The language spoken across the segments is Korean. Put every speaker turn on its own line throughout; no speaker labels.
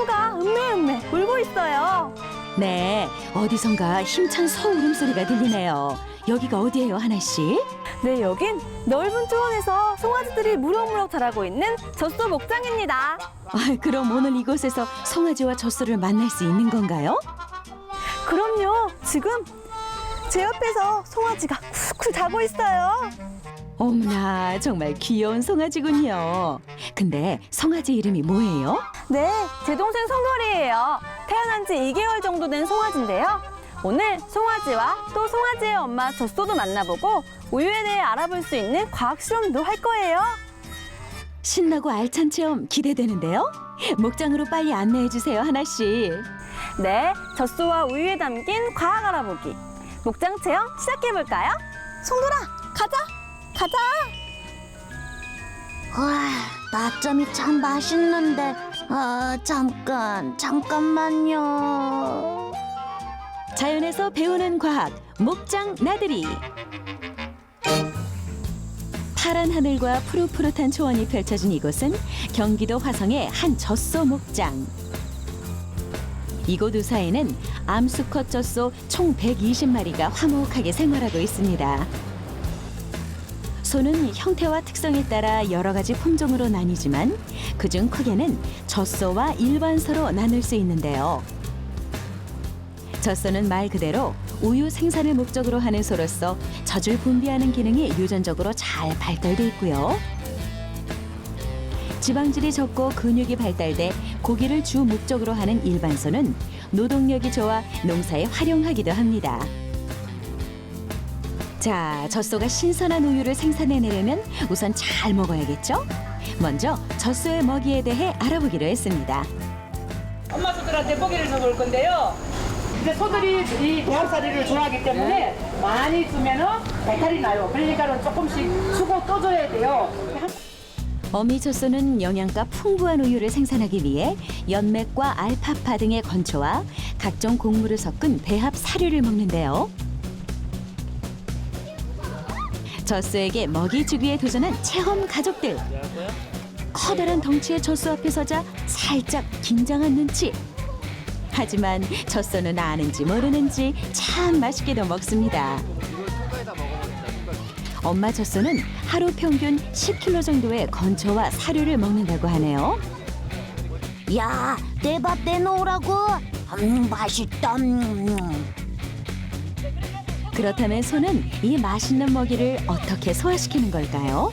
소가 음메음메 울고 있어요.
네, 어디선가 힘찬 소 울음소리가 들리네요. 여기가 어디예요, 하나 씨?
네, 여긴 넓은 초원에서 송아지들이 무럭무럭 자라고 있는 젖소 목장입니다.
그럼 오늘 이곳에서 송아지와 젖소를 만날 수 있는 건가요?
그럼요. 지금 제 옆에서 송아지가 쿨쿨 자고 있어요.
어머나, 정말 귀여운 송아지군요. 근데 송아지 이름이 뭐예요?
네, 제 동생 송돌이에요. 태어난 지 2개월 정도 된 송아지인데요. 오늘 송아지와 또 송아지의 엄마 젖소도 만나보고 우유에 대해 알아볼 수 있는 과학 실험도 할 거예요.
신나고 알찬 체험 기대되는데요? 목장으로 빨리 안내해 주세요, 하나 씨.
네, 젖소와 우유에 담긴 과학 알아보기. 목장 체험 시작해볼까요? 송돌아, 가자! 가자!
와, 낮잠이 참 맛있는데. 잠깐만요.
자연에서 배우는 과학, 목장 나들이. 파란 하늘과 푸릇푸릇한 초원이 펼쳐진 이곳은 경기도 화성의 한 젖소 목장. 이곳 우사에는 암수컷 젖소 총 120마리가 화목하게 생활하고 있습니다. 소는 형태와 특성에 따라 여러 가지 품종으로 나뉘지만 그중 크게는 젖소와 일반소로 나눌 수 있는데요. 젖소는 말 그대로 우유 생산을 목적으로 하는 소로서 젖을 분비하는 기능이 유전적으로 잘 발달돼 있고요. 지방질이 적고 근육이 발달돼 고기를 주 목적으로 하는 일반소는 노동력이 좋아 농사에 활용하기도 합니다. 자, 젖소가 신선한 우유를 생산해내려면 우선 잘 먹어야겠죠? 먼저 젖소의 먹이에 대해 알아보기로 했습니다.
엄마 소들한테 먹이를 줘볼 건데요. 이제 소들이 이 배합사리를 좋아하기 때문에 많이 주면은 배탈이 나요. 그러니까 조금씩 주고 또 줘야 돼요.
어미 젖소는 영양가 풍부한 우유를 생산하기 위해 연맥과 알파파 등의 건초와 각종 곡물을 섞은 배합 사료를 먹는데요. 젖소에게 먹이 주기에 도전한 체험 가족들. 커다란 덩치의 젖소 앞에 서자 살짝 긴장한 눈치. 하지만 젖소는 아는지 모르는지 참 맛있게도 먹습니다. 엄마 젖소는 하루 평균 10kg 정도의 건초와 사료를 먹는다고 하네요.
야, 내 밥 내놓으라고. 맛있다.
그렇다면 소는 이 맛있는 먹이를 어떻게 소화시키는 걸까요?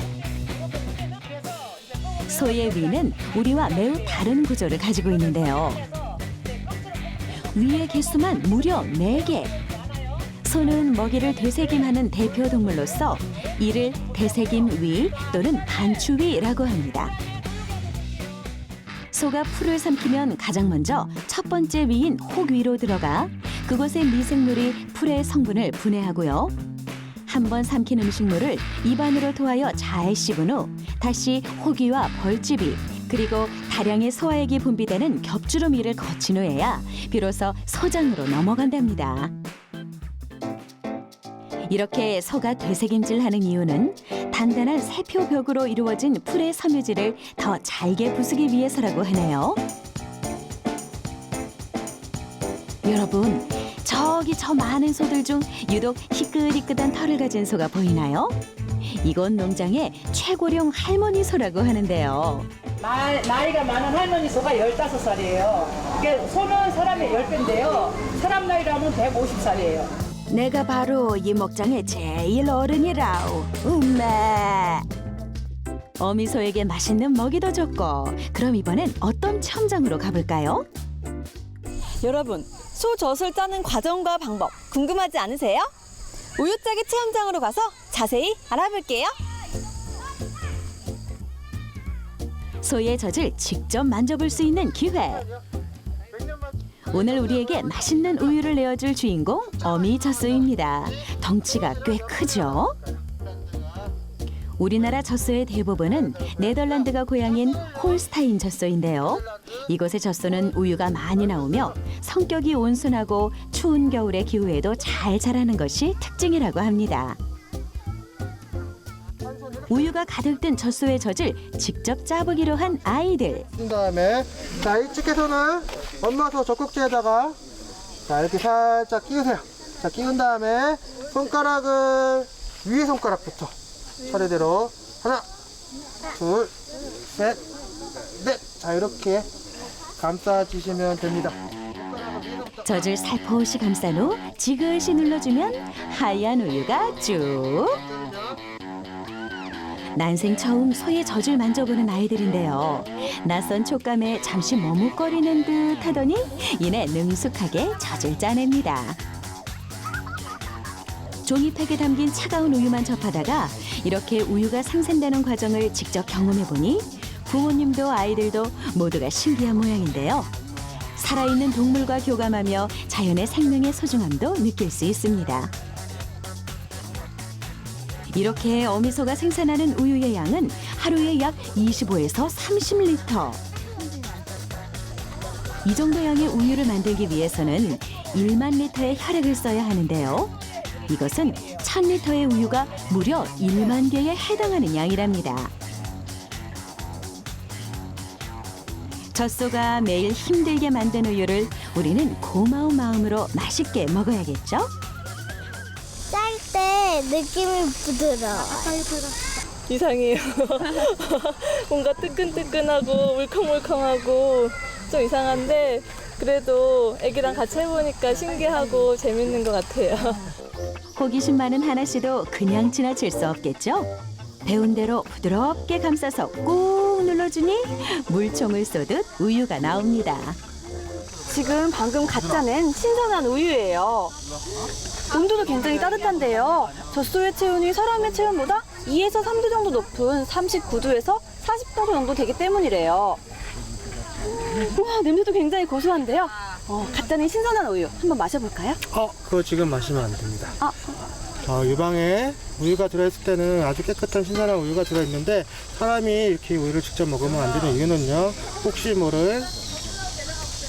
소의 위는 우리와 매우 다른 구조를 가지고 있는데요. 위의 개수만 무려 4개. 소는 먹이를 되새김하는 대표 동물로서 이를 되새김위 또는 반추위라고 합니다. 소가 풀을 삼키면 가장 먼저 첫 번째 위인 혹 위로 들어가 그곳의 미생물이 풀의 성분을 분해하고요. 한번 삼킨 음식물을 입안으로 토하여 잘 씹은 후 다시 혹위와 벌집이 그리고 다량의 소화액이 분비되는 겹주름 위를 거친 후에야 비로소 소장으로 넘어간답니다. 이렇게 소가 되새김질하는 이유는 단단한 세포벽으로 이루어진 풀의 섬유질을 더 잘게 부수기 위해서라고 하네요. 여러분, 저기 저 많은 소들 중 유독 희끗희끗한 털을 가진 소가 보이나요? 이곳 농장의 최고령 할머니 소라고 하는데요.
나이가 많은 할머니 소가 15살이에요. 이게 소는 사람의 10배인데요. 사람 나이로 하면 150살이에요.
내가 바로 이 목장의 제일 어른이라우. 음메. 어미소에게 맛있는 먹이도 줬고 그럼 이번엔 어떤 체험장으로 가볼까요?
여러분, 소 젖을 짜는 과정과 방법 궁금하지 않으세요? 우유짜기 체험장으로 가서 자세히 알아볼게요.
소의 젖을 직접 만져볼 수 있는 기회. 오늘 우리에게 맛있는 우유를 내어줄 주인공 어미 젖소입니다. 덩치가 꽤 크죠? 우리나라 젖소의 대부분은 네덜란드가 고향인 홀스타인 젖소인데요. 이곳의 젖소는 우유가 많이 나오며 성격이 온순하고 추운 겨울의 기후에도 잘 자라는 것이 특징이라고 합니다. 우유가 가득 든 젖소의 젖을 직접 짜보기로 한 아이들.
그 다음에 자 이쪽에서는 엄마 소 젖꼭지에다가 자 이렇게 살짝 끼우세요. 자 끼운 다음에 손가락을 위에 손가락부터 차례대로 하나 둘 셋 넷 자 이렇게 감싸주시면 됩니다.
젖을 살포시 감싼 후 지그시 눌러주면 하얀 우유가 쭉. 난생 처음 소의 젖을 만져보는 아이들인데요. 낯선 촉감에 잠시 머뭇거리는 듯 하더니 이내 능숙하게 젖을 짜냅니다. 종이팩에 담긴 차가운 우유만 접하다가 이렇게 우유가 생산되는 과정을 직접 경험해보니 부모님도 아이들도 모두가 신기한 모양인데요. 살아있는 동물과 교감하며 자연의 생명의 소중함도 느낄 수 있습니다. 이렇게 어미소가 생산하는 우유의 양은 하루에 약 25에서 30리터. 이 정도 양의 우유를 만들기 위해서는 1만 리터의 혈액을 써야 하는데요. 이것은 1000리터의 우유가 무려 1만 개에 해당하는 양이랍니다. 젖소가 매일 힘들게 만든 우유를 우리는 고마운 마음으로 맛있게 먹어야겠죠?
짤 때 느낌이 부드러워.
이상해요. 뭔가 뜨끈뜨끈하고 물컹물컹하고 좀 이상한데 그래도 애기랑 같이 해보니까 신기하고 재밌는 것 같아요.
호기심 많은 하나 씨도 그냥 지나칠 수 없겠죠? 배운 대로 부드럽게 감싸서 꾹 눌러주니 물총을 쏘듯 우유가 나옵니다.
지금 방금 갓 짜낸 신선한 우유예요. 온도도 굉장히 따뜻한데요. 젖소의 체온이 사람의 체온보다 2에서 3도 정도 높은 39도에서 40도 정도 되기 때문이래요. 우와, 냄새도 굉장히 고소한데요. 갓 짜낸 신선한 우유 한번 마셔볼까요?
그거 지금 마시면 안 됩니다.
아.
유방에 우유가 들어있을 때는 아주 깨끗한 신선한 우유가 들어있는데 사람이 이렇게 우유를 직접 먹으면 안 되는 이유는요. 혹시 모를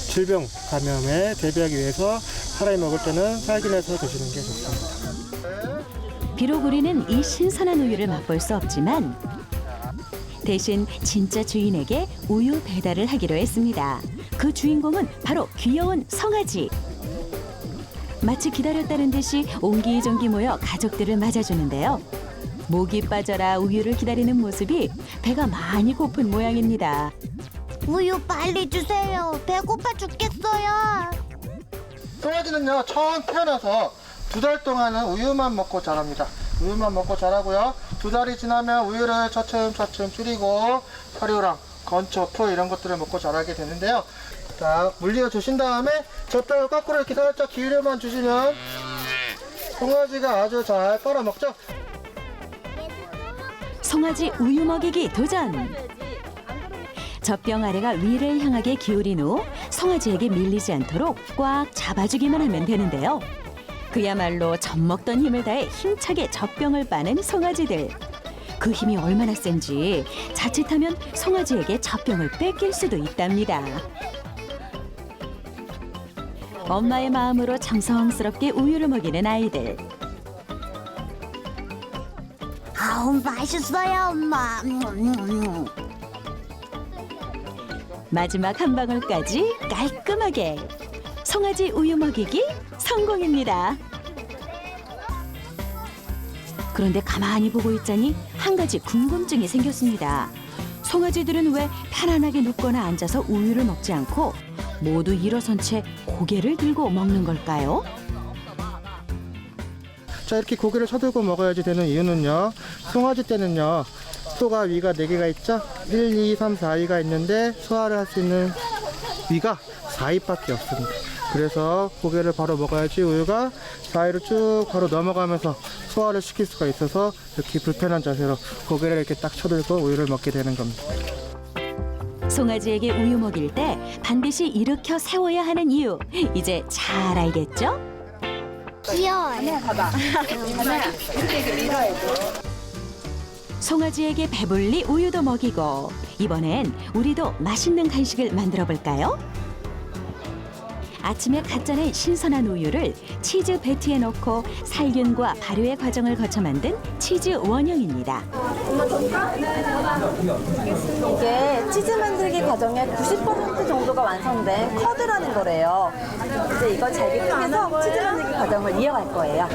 질병 감염에 대비하기 위해서 사람이 먹을 때는 살균해서 드시는 게 좋습니다.
비록 우리는 이 신선한 우유를 맛볼 수 없지만 대신 진짜 주인에게 우유 배달을 하기로 했습니다. 그 주인공은 바로 귀여운 송아지. 마치 기다렸다는 듯이 옹기종기 모여 가족들을 맞아주는데요. 목이 빠져라 우유를 기다리는 모습이 배가 많이 고픈 모양입니다.
우유 빨리 주세요. 배고파 죽겠어요.
송아지는요 처음 태어나서 2달 동안은 우유만 먹고 자랍니다. 우유만 먹고 자라고요. 2달이 지나면 우유를 차츰차츰 줄이고 사료랑 건초, 풀 이런 것들을 먹고 자라게 되는데요. 자, 물려 주신 다음에 젖병을 거꾸로 이렇게 살짝 기울여만 주시면 송아지가 아주 잘 빨아먹죠.
송아지 우유 먹이기 도전! 젖병 아래가 위를 향하게 기울인 후 송아지에게 밀리지 않도록 꽉 잡아주기만 하면 되는데요. 그야말로 젖먹던 힘을 다해 힘차게 젖병을 빠는 송아지들. 그 힘이 얼마나 센지 자칫하면 송아지에게 젖병을 뺏길 수도 있답니다. 엄마의 마음으로 정성스럽게 우유를 먹이는 아이들.
아우 맛있어요 엄마.
마지막 한 방울까지 깔끔하게 송아지 우유 먹이기 성공입니다. 그런데 가만히 보고 있자니 한 가지 궁금증이 생겼습니다. 송아지들은 왜 편안하게 눕거나 앉아서 우유를 먹지 않고 모두 일어선 채 고개를 들고 먹는 걸까요?
자, 이렇게 고개를 쳐들고 먹어야지 되는 이유는요. 송아지 때는요. 소가 위가 4개가 있죠. 1, 2, 3, 4위가 있는데 소화를 할 수 있는 위가 4위밖에 없습니다. 그래서 고개를 바로 먹어야지 우유가 4위로 쭉 바로 넘어가면서 소화를 시킬 수가 있어서 이렇게 불편한 자세로 고개를 이렇게 딱 쳐들고 우유를 먹게 되는 겁니다.
송아지에게 우유 먹일 때 반드시 일으켜 세워야 하는 이유 이제 잘 알겠죠?
귀여워요.
송아지에게 배불리 우유도 먹이고 이번엔 우리도 맛있는 간식을 만들어 볼까요? 아침에 갓 짜낸 신선한 우유를 치즈 배트에 넣고 살균과 발효의 과정을 거쳐 만든 치즈 원형입니다.
이게 치즈 만들기 과정의 90% 정도가 완성된 커드라는 거래요. 이제 이걸 잘게 쪼개서 치즈 만들기 과정을 이어갈 거예요.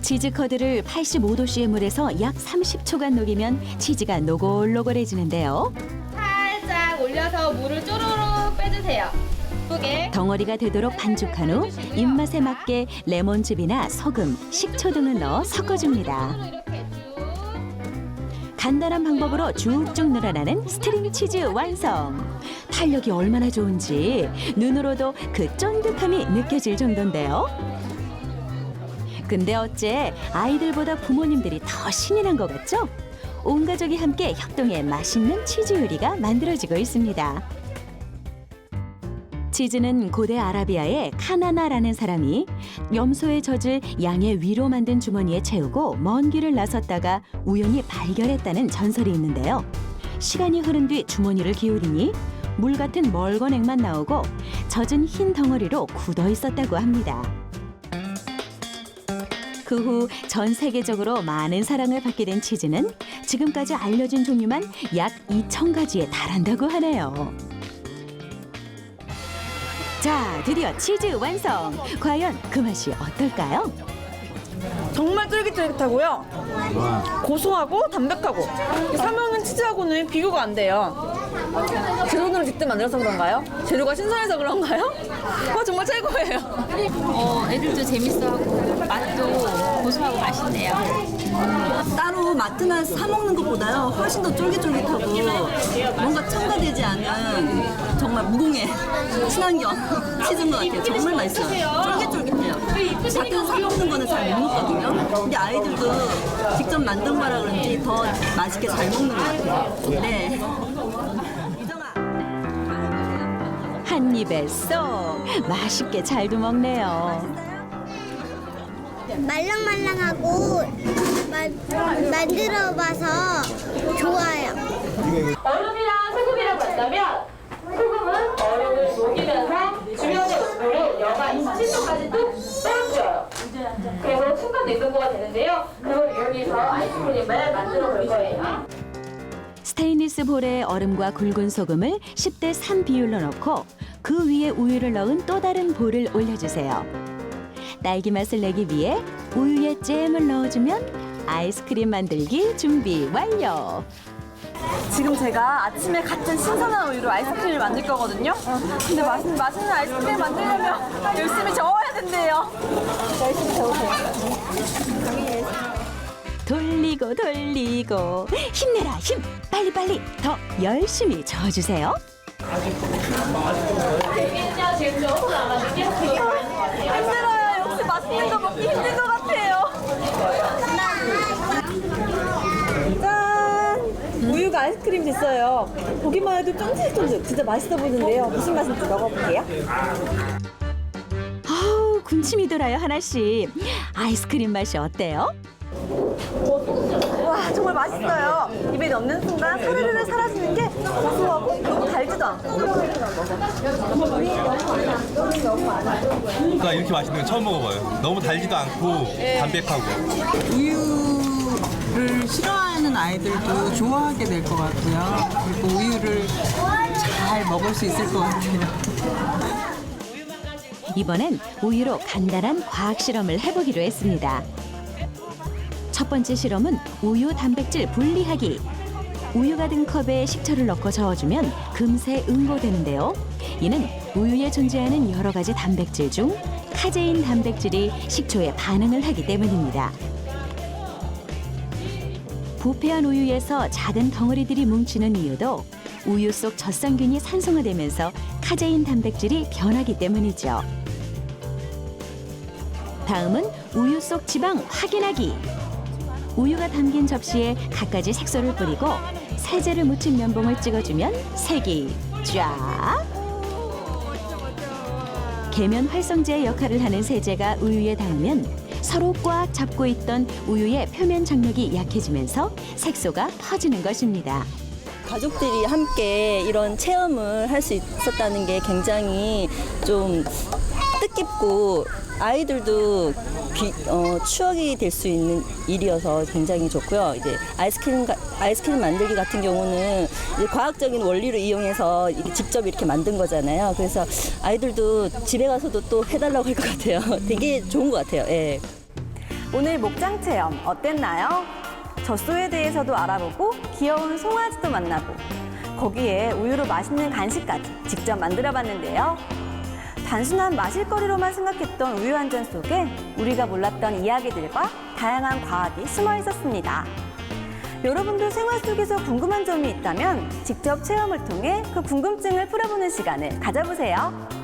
치즈 커드를 85도씨의 물에서 약 30초간 녹이면 치즈가 노골노골해지는데요.
살짝 올려서 물을 쪼르륵 빼주세요. 예쁘게.
덩어리가 되도록 반죽한 후 입맛에 맞게 레몬즙이나 소금, 식초 등을 넣어 섞어줍니다.
이렇게 쭉.
간단한 방법으로 쭉쭉 늘어나는 스트링 치즈 완성. 탄력이 얼마나 좋은지 눈으로도 그 쫀득함이 느껴질 정도인데요. 근데 어째 아이들보다 부모님들이 더 신이 난 것 같죠? 온 가족이 함께 협동해 맛있는 치즈 요리가 만들어지고 있습니다. 치즈는 고대 아라비아의 카나나라는 사람이 염소의 젖을 양의 위로 만든 주머니에 채우고 먼 길을 나섰다가 우연히 발견했다는 전설이 있는데요. 시간이 흐른 뒤 주머니를 기울이니 물 같은 멀건 액만 나오고 젖은 흰 덩어리로 굳어 있었다고 합니다. 그 후 전 세계적으로 많은 사랑을 받게 된 치즈는 지금까지 알려진 종류만 약 2,000가지에 달한다고 하네요. 자, 드디어 치즈 완성! 과연 그 맛이 어떨까요?
정말 쫄깃쫄깃하고요. 고소하고 담백하고. 사먹는 치즈하고는 비교가 안 돼요. 재료를 직접 만들어서 그런가요? 재료가 신선해서 그런가요? 와, 정말 최고예요.
애들도 재밌어하고 맛도 고소하고 맛있네요.
따로 마트나 사 먹는 것보다요 훨씬 더 쫄깃쫄깃하고 뭔가 첨가되지 않은 정말 무공해 친환경 치즈인 것 같아요. 정말 맛있어요. 쫄깃쫄깃해요. 마트에서 사 먹는 거는 잘 못 먹거든요. 근데 아이들도 직접 만든 거라 그런지 더 맛있게 잘 먹는 것 같아요. 네.
한 입에 쏙 맛있게 잘도 먹네요.
말랑말랑하고 만들어봐서 좋아요.
얼음이랑 소금이랑 만나면 소금은 얼음을 녹이면서 주변의 온도를 영하 27도까지 뚝 떨어뜨려요. 그래서 순간 냉동고가 되는데요. 그걸 이용해서 아이스크림을 만들어 볼 거예요.
스테인리스 볼에 얼음과 굵은 소금을 10대 3 비율로 넣고 그 위에 우유를 넣은 또 다른 볼을 올려주세요. 딸기 맛을 내기 위해 우유에 잼을 넣어주면 아이스크림 만들기 준비 완료.
지금 제가 아침에 갓 짠 신선한 우유로 아이스크림을 만들 거거든요. 근데 맛있는 아이스크림 만들려면 열심히 저어야 된대요. 열심히 저으세요.
돌리고 돌리고 힘내라 힘 빨리빨리 더 열심히 저어주세요.
재밌죠? 지금 조금 남았는데
힘들어요. 역시 맛있는 거 먹기 힘든 것 같아요. 짠! 우유가 아이스크림이 됐어요. 보기만 해도 쫀득쫀득 진짜 맛있어 보이는데요. 무슨 맛인지 먹어볼게요.
아우 군침이 돌아요 하나씩. 아이스크림 맛이 어때요?
와, 정말 맛있어요. 입에 넣는 순간 사르르 사라지는 게 고소하고 너무 달지도 않고.
나 이렇게 맛있는 건 처음 먹어봐요. 너무 달지도 않고 담백하고.
우유를 싫어하는 아이들도 좋아하게 될 것 같고요. 그리고 우유를 잘 먹을 수 있을 것 같아요.
이번엔 우유로 간단한 과학 실험을 해보기로 했습니다. 첫 번째 실험은 우유 단백질 분리하기. 우유가 든 컵에 식초를 넣고 저어주면 금세 응고되는데요. 이는 우유에 존재하는 여러 가지 단백질 중 카제인 단백질이 식초에 반응을 하기 때문입니다. 부패한 우유에서 작은 덩어리들이 뭉치는 이유도 우유 속 젖산균이 산성화되면서 카제인 단백질이 변하기 때문이죠. 다음은 우유 속 지방 확인하기. 우유가 담긴 접시에 갖가지 색소를 뿌리고 세제를 묻힌 면봉을 찍어주면 색이 쫙! 계면 활성제의 역할을 하는 세제가 우유에 닿으면 서로 꽉 잡고 있던 우유의 표면 장력이 약해지면서 색소가 퍼지는 것입니다.
가족들이 함께 이런 체험을 할 수 있었다는 게 굉장히 좀 뜻깊고 아이들도 추억이 될 수 있는 일이어서 굉장히 좋고요. 이제 아이스크림 만들기 같은 경우는 이제 과학적인 원리를 이용해서 직접 이렇게 만든 거잖아요. 그래서 아이들도 집에 가서도 또 해달라고 할 것 같아요. 되게 좋은 것 같아요. 예.
오늘 목장 체험 어땠나요? 젖소에 대해서도 알아보고 귀여운 송아지도 만나고 거기에 우유로 맛있는 간식까지 직접 만들어봤는데요. 단순한 마실거리로만 생각했던 우유 한 잔 속에 우리가 몰랐던 이야기들과 다양한 과학이 숨어 있었습니다. 여러분도 생활 속에서 궁금한 점이 있다면 직접 체험을 통해 그 궁금증을 풀어보는 시간을 가져보세요.